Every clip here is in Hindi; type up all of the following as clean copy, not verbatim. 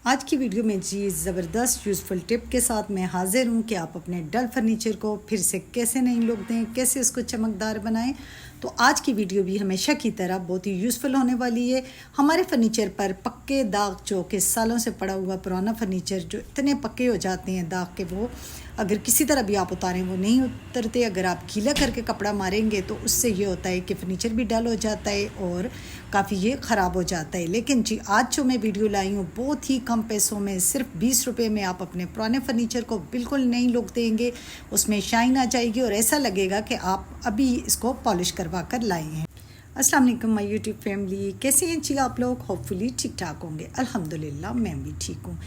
आज की वीडियो में जी ज़बरदस्त यूज़फुल टिप के साथ मैं हाजिर हूँ कि आप अपने डल फर्नीचर को फिर से कैसे नई लुक दें, कैसे उसको चमकदार बनाएं। तो आज की वीडियो भी हमेशा की तरह बहुत ही यूज़फुल होने वाली है। हमारे फर्नीचर पर पक्के दाग जो कि सालों से पड़ा हुआ पुराना फर्नीचर जो इतने पक्के हो जाते हैं दाग के, वो अगर किसी तरह भी आप उतारें वो नहीं उतरते। अगर आप गीला करके कपड़ा मारेंगे तो उससे ये होता है कि फर्नीचर भी डल हो जाता है और काफ़ी ये ख़राब हो जाता है। लेकिन जी आज जो मैं वीडियो लाई हूँ बहुत ही कम पैसों में, सिर्फ 20 रुपये में आप अपने पुराने फर्नीचर को बिल्कुल नई लुक देंगे। उसमें शाइन आ जाएगी और ऐसा लगेगा कि आप अभी इसको पॉलिश करवा कर लाए हैं। अस्सलाम वालेकुम माय यूट्यूब फैमिली, कैसे हैं जी आप लोग? होपफुली ठीक ठाक होंगे। अल्हम्दुलिल्लाह मैं भी ठीक हूँ।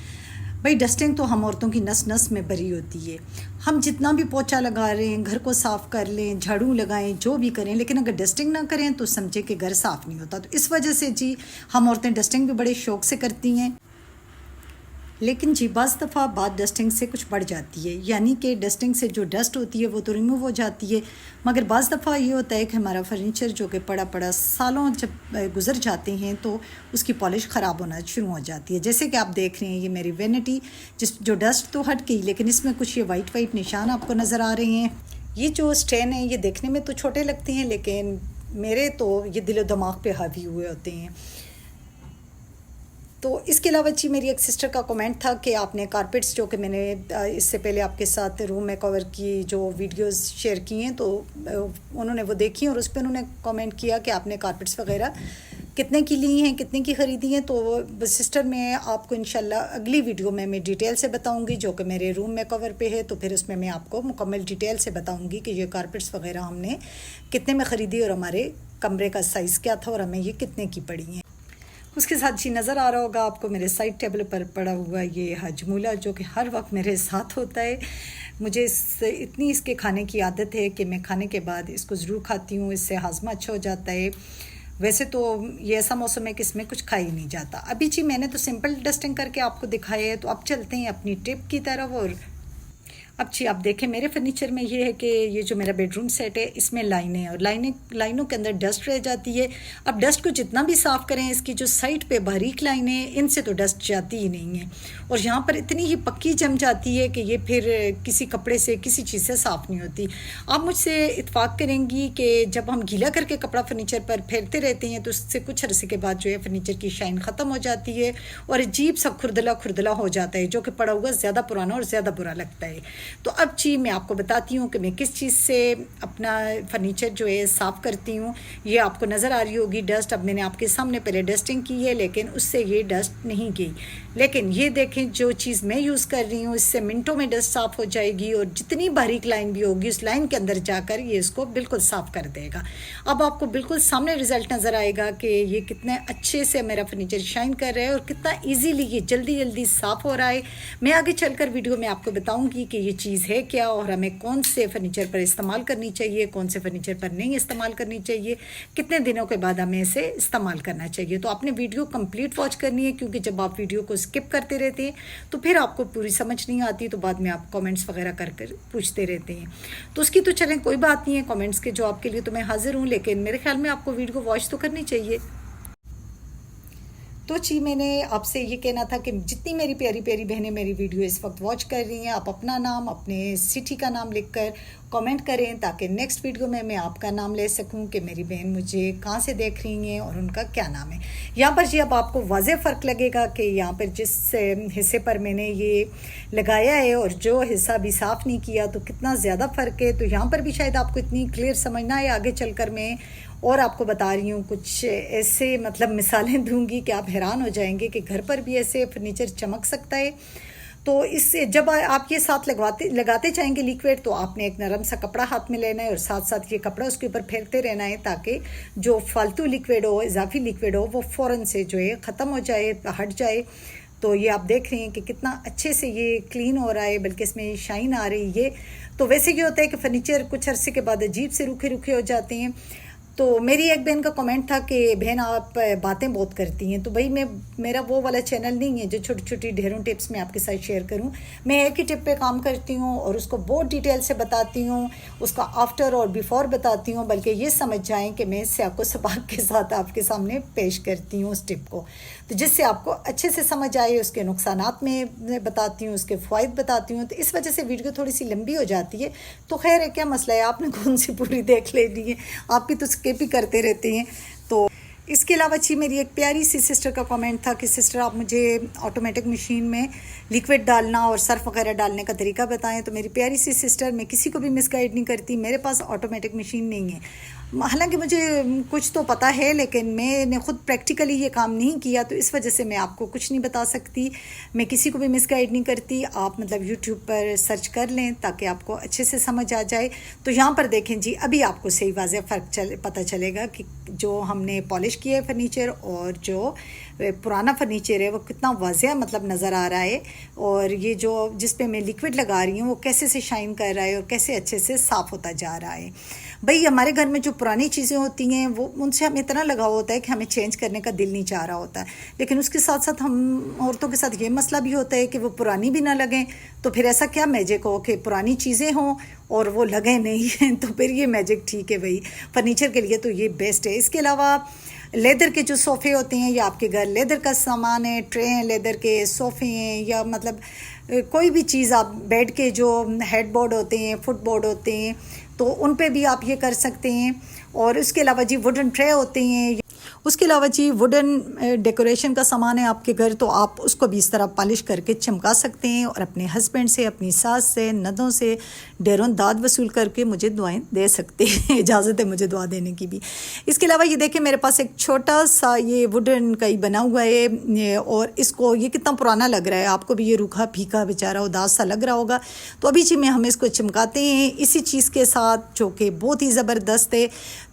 भाई डस्टिंग तो हम औरतों की नस नस में भरी होती है। हम जितना भी पोछा लगा रहे हैं, घर को साफ़ कर लें, झाड़ू लगाएं, जो भी करें, लेकिन अगर डस्टिंग ना करें तो समझे कि घर साफ़ नहीं होता। तो इस वजह से जी हम औरतें डस्टिंग भी बड़े शौक़ से करती हैं। लेकिन जी बाज़ दफ़ा बात डस्टिंग से कुछ बढ़ जाती है, यानी कि डस्टिंग से जो डस्ट होती है वो तो रिमूव हो जाती है, मगर बाज़ दफ़ा ये होता है कि हमारा फर्नीचर जो कि पड़ा पड़ा सालों जब गुज़र जाते हैं तो उसकी पॉलिश ख़राब होना शुरू हो जाती है। जैसे कि आप देख रहे हैं ये मेरी वैनिटी, जो डस्ट तो हट गई लेकिन इसमें कुछ ये वाइट निशान आपको नज़र आ रहे हैं। ये जो स्टैंड है ये देखने में तो छोटे लगते हैं लेकिन मेरे तो ये दिलो दिमाग पे हावी हुए होते हैं। तो इसके अलावा जी मेरी एक सिस्टर का कमेंट था कि आपने कारपेट्स, जो कि मैंने इससे पहले आपके साथ रूम मेकओवर की जो वीडियोस शेयर की हैं तो उन्होंने वो देखी और उस पर उन्होंने कमेंट किया कि आपने कारपेट्स वगैरह कितने की ली हैं, कितने की ख़रीदी हैं। तो सिस्टर मैं आपको इंशाल्लाह अगली वीडियो में मैं डिटेल से बताऊंगी जो कि मेरे रूम मेकओवर पे है। तो फिर उसमें मैं आपको मुकम्मल डिटेल से बताऊंगी कि ये कारपेट्स वगैरह हमने कितने में ख़रीदी और हमारे कमरे का साइज़ क्या था और हमें ये कितने की पड़ी हैं। उसके साथ जी नज़र आ रहा होगा आपको मेरे साइड टेबल पर पड़ा हुआ ये हजमूला, जो कि हर वक्त मेरे साथ होता है। मुझे इतनी इसके खाने की आदत है कि मैं खाने के बाद इसको ज़रूर खाती हूँ, इससे हाजमा अच्छा हो जाता है। वैसे तो ये ऐसा मौसम है कि इसमें कुछ खा ही नहीं जाता। अभी जी मैंने तो सिंपल डस्टिंग करके आपको दिखाया है, तो अब चलते हैं अपनी टिप की तरफ। और अब जी आप देखें मेरे फर्नीचर में ये है कि ये जो मेरा बेडरूम सेट है इसमें लाइनें हैं और लाइनों के अंदर डस्ट रह जाती है। अब डस्ट को जितना भी साफ़ करें, इसकी जो साइड पे बारीक लाइनें, इनसे तो डस्ट जाती ही नहीं है और यहाँ पर इतनी ही पक्की जम जाती है कि ये फिर किसी कपड़े से, किसी चीज़ से साफ़ नहीं होती। आप मुझसे इत्फाक करेंगी कि जब हम गीला करके कपड़ा फर्नीचर पर फेरते रहते हैं तो उससे कुछ अरसे के बाद जो है फर्नीचर की शाइन ख़त्म हो जाती है और अजीब सा खुरदला हो जाता है, जो कि पड़ा हुआ ज़्यादा पुराना और ज़्यादा बुरा लगता है। तो अब जी मैं आपको बताती हूँ कि मैं किस चीज़ से अपना फर्नीचर जो है साफ़ करती हूँ। ये आपको नज़र आ रही होगी डस्ट। अब मैंने आपके सामने पहले डस्टिंग की है लेकिन उससे ये डस्ट नहीं गई, लेकिन ये देखें जो चीज़ मैं यूज़ कर रही हूँ इससे मिनटों में डस्ट साफ़ हो जाएगी और जितनी बारीक लाइन भी होगी उस लाइन के अंदर जाकर ये इसको बिल्कुल साफ़ कर देगा। अब आपको बिल्कुल सामने रिज़ल्ट नज़र आएगा कि ये कितने अच्छे से मेरा फर्नीचर शाइन कर रहा है और कितना ईजीली ये जल्दी साफ़ हो रहा है। मैं आगे चलकर वीडियो में आपको बताऊँगी कि ये चीज़ है क्या और हमें कौन से फर्नीचर पर इस्तेमाल करनी चाहिए, कौन से फर्नीचर पर नहीं इस्तेमाल करनी चाहिए, कितने दिनों के बाद हमें इसे इस्तेमाल करना चाहिए। तो आपने वीडियो कंप्लीट वॉच करनी है, क्योंकि जब आप वीडियो को स्किप करते रहते हैं तो फिर आपको पूरी समझ नहीं आती, तो बाद में आप कमेंट्स वगैरह कर पूछते रहते हैं। तो उसकी तो चलें कोई बात नहीं है, कमेंट्स के जवाब के लिए तो मैं हाजिर हूँ, लेकिन मेरे ख्याल में आपको वीडियो वॉच तो करनी चाहिए। तो जी मैंने आपसे ये कहना था कि जितनी मेरी प्यारी प्यारी बहनें मेरी वीडियो इस वक्त वॉच कर रही हैं, आप अपना नाम, अपने सिटी का नाम लिखकर कमेंट करें ताकि नेक्स्ट वीडियो में मैं आपका नाम ले सकूं कि मेरी बहन मुझे कहाँ से देख रही हैं और उनका क्या नाम है। यहाँ पर जी अब आपको वाज़ेह फ़र्क लगेगा कि यहाँ पर जिस हिस्से पर मैंने ये लगाया है और जो हिस्सा भी साफ़ नहीं किया तो कितना ज़्यादा फ़र्क है। तो यहाँ पर भी शायद आपको इतनी क्लियर समझना है, आगे चलकर मैं और आपको बता रही हूँ कुछ ऐसे मतलब मिसालें दूंगी कि आप हैरान हो जाएंगे कि घर पर भी ऐसे फर्नीचर चमक सकता है। तो इससे जब आप ये साथ लगाते जाएंगे लिक्विड, तो आपने एक नरम सा कपड़ा हाथ में लेना है और साथ साथ ये कपड़ा उसके ऊपर फेरते रहना है ताकि जो फालतू लिक्विड हो, इजाफी लिक्विड हो, वो फ़ौरन से जो है ख़त्म हो जाए, हट जाए। तो ये आप देख रहे हैं कि कितना अच्छे से ये क्लीन हो रहा है, बल्कि इसमें शाइन आ रही है। तो वैसे ये होता है कि फर्नीचर कुछ अरसे के बाद अजीब से रूखे हो जाते हैं। तो मेरी एक बहन का कमेंट था कि बहन आप बातें बहुत करती हैं, तो भाई मेरा वो वाला चैनल नहीं है जो छोटी छोटी ढेरों टिप्स मैं आपके साथ शेयर करूं। मैं एक ही टिप पे काम करती हूं और उसको बहुत डिटेल से बताती हूं, उसका आफ्टर और बिफोर बताती हूं, बल्कि ये समझ जाएं कि मैं इससे आपको सबाक के साथ आपके सामने पेश करती हूँ उस टिप को, तो जिससे आपको अच्छे से समझ आए। उसके नुकसानात में बताती हूँ, उसके फ़ायद बताती हूँ, तो इस वजह से वीडियो थोड़ी सी लंबी हो जाती है। तो खैर है, क्या मसला है, आपने कौन सी पूरी देख लेनी है, आप भी तो स्किप ही करते रहते हैं। तो इसके अलावा जी मेरी एक प्यारी सी सिस्टर का कमेंट था कि सिस्टर आप मुझे ऑटोमेटिक मशीन में लिक्विड डालना और सर्फ वगैरह डालने का तरीका बताएं। तो मेरी प्यारी सी सिस्टर, मैं किसी को भी मिसगाइड नहीं करती, मेरे पास ऑटोमेटिक मशीन नहीं है। हालांकि मुझे कुछ तो पता है, लेकिन मैंने खुद प्रैक्टिकली ये काम नहीं किया, तो इस वजह से मैं आपको कुछ नहीं बता सकती। मैं किसी को भी मिसगाइड नहीं करती। आप मतलब यूट्यूब पर सर्च कर लें ताकि आपको अच्छे से समझ आ जाए। तो यहाँ पर देखें जी, अभी आपको सही वाज़े फ़र्क पता चलेगा कि जो हमने पॉलिश किया है फर्नीचर और जो पुराना फर्नीचर है वो कितना वाज़े मतलब नज़र आ रहा है, और ये जो जिस पे मैं लिक्विड लगा रही हूँ वो कैसे से शाइन कर रहा है और कैसे अच्छे से साफ़ होता जा रहा है। भाई हमारे घर में जो पुरानी चीज़ें होती हैं वो उनसे हमें इतना लगाव होता है कि हमें चेंज करने का दिल नहीं चाह रहा होता है, लेकिन उसके साथ साथ हम औरतों के साथ ये मसला भी होता है कि वो पुरानी भी ना लगें। तो फिर ऐसा क्या मैजिक हो कि पुरानी चीज़ें हों और वो लगें नहीं तो फिर ये मैजिक ठीक है भाई, फर्नीचर के लिए तो ये बेस्ट है। इसके अलावा लेदर के जो सोफ़े होते हैं, या आपके घर लेदर का सामान है, ट्रे हैं लेदर के, सोफ़े हैं, या मतलब कोई भी चीज़, आप बेड के जो हेडबोर्ड होते हैं, फुटबोर्ड होते हैं, तो उन पे भी आप ये कर सकते हैं। और उसके अलावा जी वुडन ट्रे होते हैं, उसके अलावा जी वुडन डेकोरेशन का सामान है आपके घर, तो आप उसको भी इस तरह पॉलिश करके चमका सकते हैं और अपने हस्बैंड से, अपनी सास से, ननदों से ढेरों दाद वसूल करके मुझे दुआएं दे सकते हैं। इजाज़त है मुझे दुआ देने की भी। इसके अलावा ये देखें, मेरे पास एक छोटा सा ये वुडन का ही बना हुआ है, और इसको ये कितना पुराना लग रहा है, आपको भी ये रूखा फीका बेचारा उदास सा लग रहा होगा। तो अभी जी हम इसको चमकाते हैं इसी चीज़ के साथ जो कि बहुत ही ज़बरदस्त है।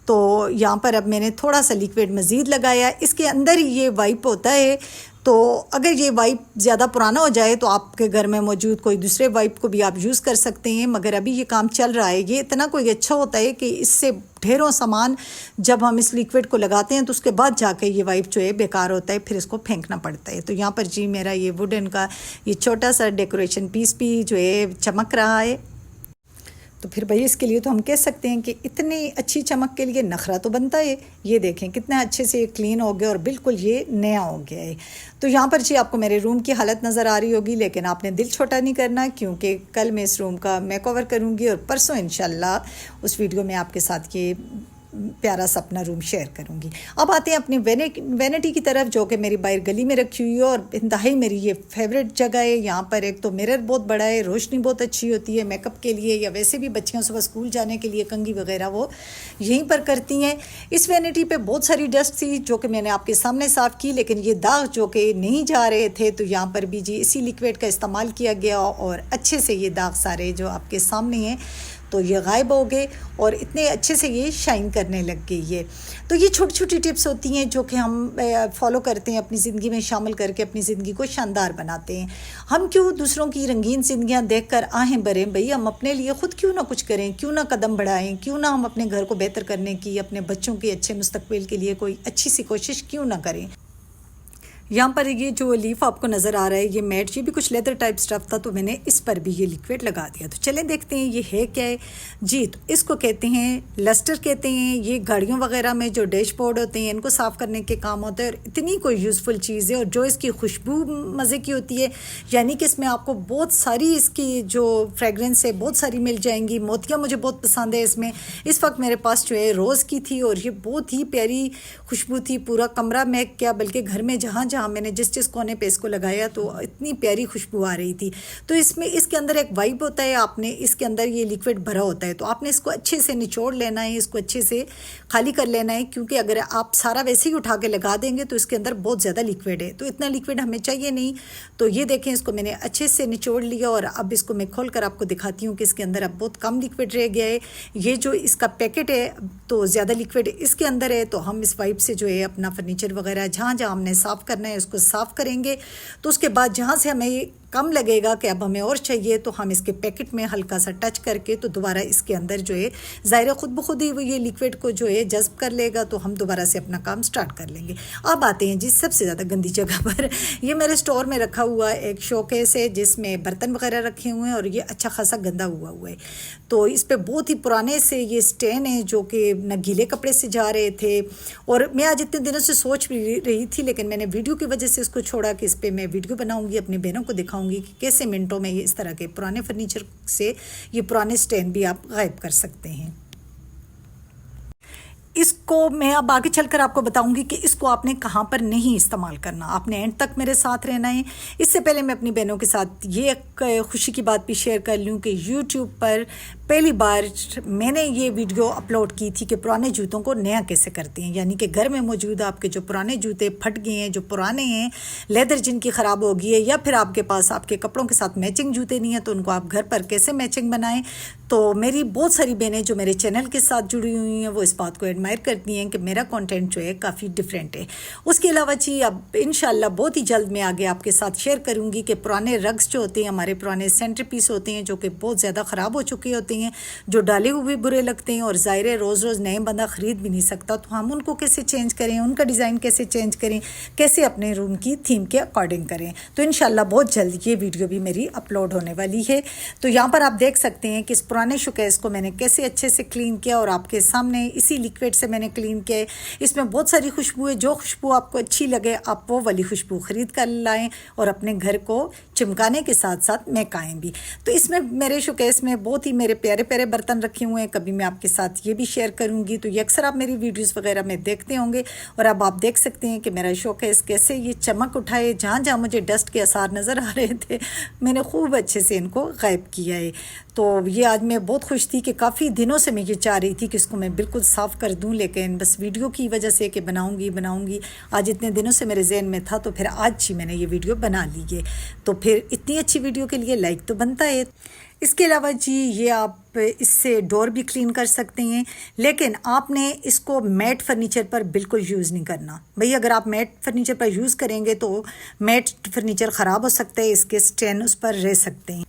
तो यहाँ पर अब मैंने थोड़ा सा लिक्विड मज़ीद लगाया, इसके अंदर ही ये वाइप होता है। तो अगर ये वाइप ज़्यादा पुराना हो जाए तो आपके घर में मौजूद कोई दूसरे वाइप को भी आप यूज़ कर सकते हैं, मगर अभी ये काम चल रहा है। ये इतना कोई अच्छा होता है कि इससे ढेरों सामान जब हम इस लिक्विड को लगाते हैं तो उसके बाद जाके ये वाइप जो है बेकार होता है, फिर इसको फेंकना पड़ता है। तो यहाँ पर जी मेरा ये वुडन का ये छोटा सा डेकोरेशन पीस भी जो है चमक रहा है। तो फिर भाई इसके लिए तो हम कह सकते हैं कि इतनी अच्छी चमक के लिए नखरा तो बनता है। ये देखें कितना अच्छे से क्लीन हो गया और बिल्कुल ये नया हो गया है। तो यहाँ पर जी आपको मेरे रूम की हालत नज़र आ रही होगी, लेकिन आपने दिल छोटा नहीं करना, क्योंकि कल मैं इस रूम का मेकओवर करूँगी और परसों इंशाल्लाह उस वीडियो में आपके साथ ये प्यारा सा अपना रूम शेयर करूँगी। अब आते हैं अपनी वैनिटी की तरफ, जो कि मेरी बाहर गली में रखी हुई है और इंतहाई मेरी ये फेवरेट जगह है। यहाँ पर एक तो मिरर बहुत बड़ा है, रोशनी बहुत अच्छी होती है मेकअप के लिए, या वैसे भी बच्चियाँ सुबह स्कूल जाने के लिए कंघी वगैरह वो यहीं पर करती हैं। इस वैनिटी पे बहुत सारी डस्ट थी जो कि मैंने आपके सामने साफ़ की, लेकिन ये दाग जो कि नहीं जा रहे थे, तो यहाँ पर भी जी इसी लिक्विड का इस्तेमाल किया गया और अच्छे से ये दाग सारे जो आपके सामने हैं तो ये गायब हो गए और इतने अच्छे से ये शाइन करने लग गई है। तो ये छोटी छोटी टिप्स होती हैं जो कि हम फॉलो करते हैं, अपनी ज़िंदगी में शामिल करके अपनी ज़िंदगी को शानदार बनाते हैं। हम क्यों दूसरों की रंगीन ज़िंदगियां देखकर आहें भरें भाई, हम अपने लिए ख़ुद क्यों ना कुछ करें, क्यों ना कदम बढ़ाएं, क्यों ना हम अपने घर को बेहतर करने की, अपने बच्चों के अच्छे मुस्तकबिल के लिए कोई अच्छी सी कोशिश क्यों ना करें। यहाँ पर ये जो लीफ आपको नज़र आ रहा है ये मैट, ये भी कुछ लेदर टाइप स्टफ था, तो मैंने इस पर भी ये लिक्विड लगा दिया। तो चलें देखते हैं ये है क्या है जी। तो इसको कहते हैं लस्टर कहते हैं। ये गाड़ियों वगैरह में जो डैशबोर्ड होते हैं इनको साफ़ करने के काम होता है और इतनी कोई यूज़फुल चीज़ है, और जो इसकी खुशबू मज़े की होती है, यानी कि इसमें आपको बहुत सारी इसकी जो फ्रेगरेंस है बहुत सारी मिल जाएंगी। मोतियाँ मुझे बहुत पसंद है इसमें। इस वक्त मेरे पास जो है रोज़ की थी और ये बहुत ही प्यारी खुशबू थी, पूरा कमरा महक क्या, बल्कि घर में जहाँ मैंने जिस कोने पे इसको लगाया तो इतनी प्यारी खुशबू आ रही थी। तो इसमें इसके अंदर एक वाइप होता है, आपने इसके अंदर ये लिक्विड भरा होता है, तो आपने इसको अच्छे से निचोड़ लेना है, इसको अच्छे से खाली कर लेना है, क्योंकि अगर आप सारा वैसे ही उठा के लगा देंगे तो इसके अंदर बहुत ज़्यादा लिक्विड है, तो इतना लिक्विड हमें चाहिए नहीं। तो ये देखें इसको मैंने अच्छे से निचोड़ लिया और अब इसको मैं खोल कर आपको दिखाती हूँ कि इसके अंदर अब बहुत कम लिक्विड रह गया है। ये जो इसका पैकेट है तो ज़्यादा लिक्विड इसके अंदर है, तो हम इस वाइप से जो है अपना फर्नीचर वगैरह जहाँ जहाँ हमने साफ़ करना है उसको साफ़ करेंगे। तो उसके बाद जहाँ से हमें कम लगेगा कि अब हमें और चाहिए, तो हम इसके पैकेट में हल्का सा टच करके तो दोबारा इसके अंदर जो है ज़ाहिर खुद ब खुद ही वो ये लिक्विड को जो है जज्ब कर लेगा, तो हम दोबारा से अपना काम स्टार्ट कर लेंगे। अब आते हैं जी सबसे ज़्यादा गंदी जगह पर। ये मेरे स्टोर में रखा हुआ एक शोकेस है जिसमें बर्तन वगैरह रखे हुए हैं और ये अच्छा खासा गंदा हुआ है। तो इस पर बहुत ही पुराने से ये स्टेन है जो कि न गीले कपड़े से जा रहे थे, और मैं आज इतने दिनों से सोच भी रही थी, लेकिन मैंने वीडियो की वजह से इसको छोड़ा कि इस पर मैं वीडियो बनाऊंगी, अपनी बहनों को दिखाऊंगी कि कैसे मिनटों में ये इस तरह के पुराने फर्नीचर से ये पुराने स्टेन भी आप गायब कर सकते हैं। इसको मैं अब आगे चलकर आपको बताऊंगी कि इसको आपने कहाँ पर नहीं इस्तेमाल करना, आपने एंड तक मेरे साथ रहना है। इससे पहले मैं अपनी बहनों के साथ ये एक खुशी की बात भी शेयर कर लूँ कि YouTube पर पहली बार मैंने ये वीडियो अपलोड की थी कि पुराने जूतों को नया कैसे करते हैं, यानी कि घर में मौजूद आपके जो पुराने जूते फट गए हैं, जो पुराने हैं, लेदर जिनकी ख़राब हो गई है, या फिर आपके पास आपके कपड़ों के साथ मैचिंग जूते नहीं हैं, तो उनको आप घर पर कैसे मैचिंग बनाएं। तो मेरी बहुत सारी बहनें जो मेरे चैनल के साथ जुड़ी हुई हैं वो इस बात को एडमायर करती हैं कि मेरा कंटेंट जो है काफ़ी डिफरेंट है। उसके अलावा जी अब इंशाल्लाह बहुत ही जल्द मैं आगे आपके साथ शेयर करूंगी कि पुराने रग्स जो होते हैं, हमारे पुराने सेंटर पीस होते हैं जो कि बहुत ज़्यादा ख़राब हो चुके होते हैं, जो डाले हुए बुरे लगते हैं और ज़ाहिर है रोज़ रोज़ नए बंदा ख़रीद भी नहीं सकता, तो हम उनको कैसे चेंज करें, उनका डिज़ाइन कैसे चेंज करें, कैसे अपने रूम की थीम के अकॉर्डिंग करें। तो इंशाल्लाह बहुत जल्द ये वीडियो भी मेरी अपलोड होने वाली है। तो यहाँ पर आप देख सकते हैं कि इस पुराने शोकेस को मैंने कैसे अच्छे से क्लीन किया और आपके सामने इसी लिक्विड से मैंने क्लीन किया है। इसमें बहुत सारी खुशबू है, जो खुशबू आपको अच्छी लगे आप वो वाली खुशबू ख़रीद कर लाएं और अपने घर को चिमकाने के साथ साथ महकाएं भी। तो इसमें मेरे शोकेस में बहुत ही मेरे प्यारे प्यारे बर्तन रखे हुए हैं, कभी मैं आपके साथ ये भी शेयर करूंगी। तो ये अक्सर आप मेरी वीडियोस वगैरह में देखते होंगे, और अब आप देख सकते हैं कि मेरा शोकेस कैसे ये चमक उठाए, जहाँ जहाँ मुझे डस्ट के आसार नज़र आ रहे थे मैंने खूब अच्छे से इनको गायब किया है। तो ये आज मैं बहुत खुश थी कि काफ़ी दिनों से मैं ये चाह रही थी कि इसको मैं बिल्कुल साफ़ कर दूं, लेकिन बस वीडियो की वजह से कि बनाऊंगी आज इतने दिनों से मेरे जहन में था, तो फिर आज ही मैंने ये वीडियो बना ली है। तो फिर इतनी अच्छी वीडियो के लिए लाइक तो बनता है। इसके अलावा जी ये आप इससे डोर भी क्लीन कर सकते हैं, लेकिन आपने इसको मैट फर्नीचर पर बिल्कुल यूज़ नहीं करना भाई। अगर आप मैट फर्नीचर पर यूज़ करेंगे तो मैट फर्नीचर ख़राब हो सकता है, इसके स्टेन उस पर रह सकते हैं।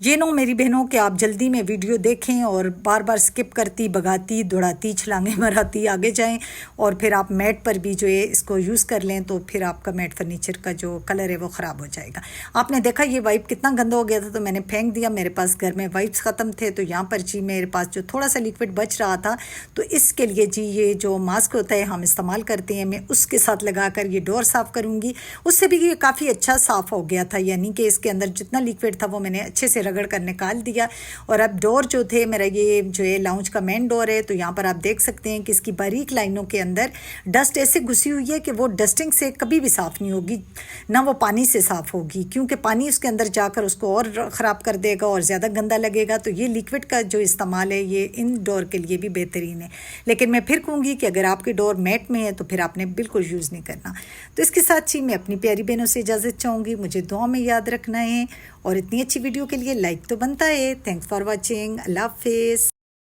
ये नो मेरी बहनों कि आप जल्दी में वीडियो देखें और बार बार स्किप करती, भगाती, दौड़ाती, छलांगे मराती आगे जाएं, और फिर आप मैट पर भी जो है इसको यूज़ कर लें, तो फिर आपका मैट फर्नीचर का जो कलर है वो ख़राब हो जाएगा। आपने देखा ये वाइप कितना गंदा हो गया था, तो मैंने फेंक दिया। मेरे पास घर में वाइप्स ख़त्म थे, तो यहाँ पर जी मेरे पास जो थोड़ा सा लिक्विड बच रहा था, तो इसके लिए जी ये जो मास्क होता है हम इस्तेमाल करते हैं, मैं उसके साथ लगा कर ये डोर साफ़ करूँगी। उससे भी ये काफ़ी अच्छा साफ़ हो गया था, यानी कि इसके अंदर जितना लिक्विड था वो मैंने अच्छे से रगड़ कर निकाल दिया। और अब डोर जो थे, मेरा ये जो है लाउंज का मेन डोर है, तो यहाँ पर आप देख सकते हैं कि इसकी बारीक लाइनों के अंदर डस्ट ऐसे घुसी हुई है कि वो डस्टिंग से कभी भी साफ़ नहीं होगी, ना वो पानी से साफ़ होगी, क्योंकि पानी उसके अंदर जाकर उसको और ख़राब कर देगा और ज़्यादा गंदा लगेगा। तो ये लिक्विड का जो इस्तेमाल है ये इन डोर के लिए भी बेहतरीन है। लेकिन मैं फिर कहूँगी कि अगर आपकी डोर मैट में है तो फिर आपने बिल्कुल यूज़ नहीं करना। तो इसके साथ ही मैं अपनी प्यारी बहनों से इजाज़त चाहूँगी, मुझे दुआ में याद रखना है, और इतनी अच्छी वीडियो के लिए लाइक तो बनता है। Thanks for watching. अल्लाह हाफिज़।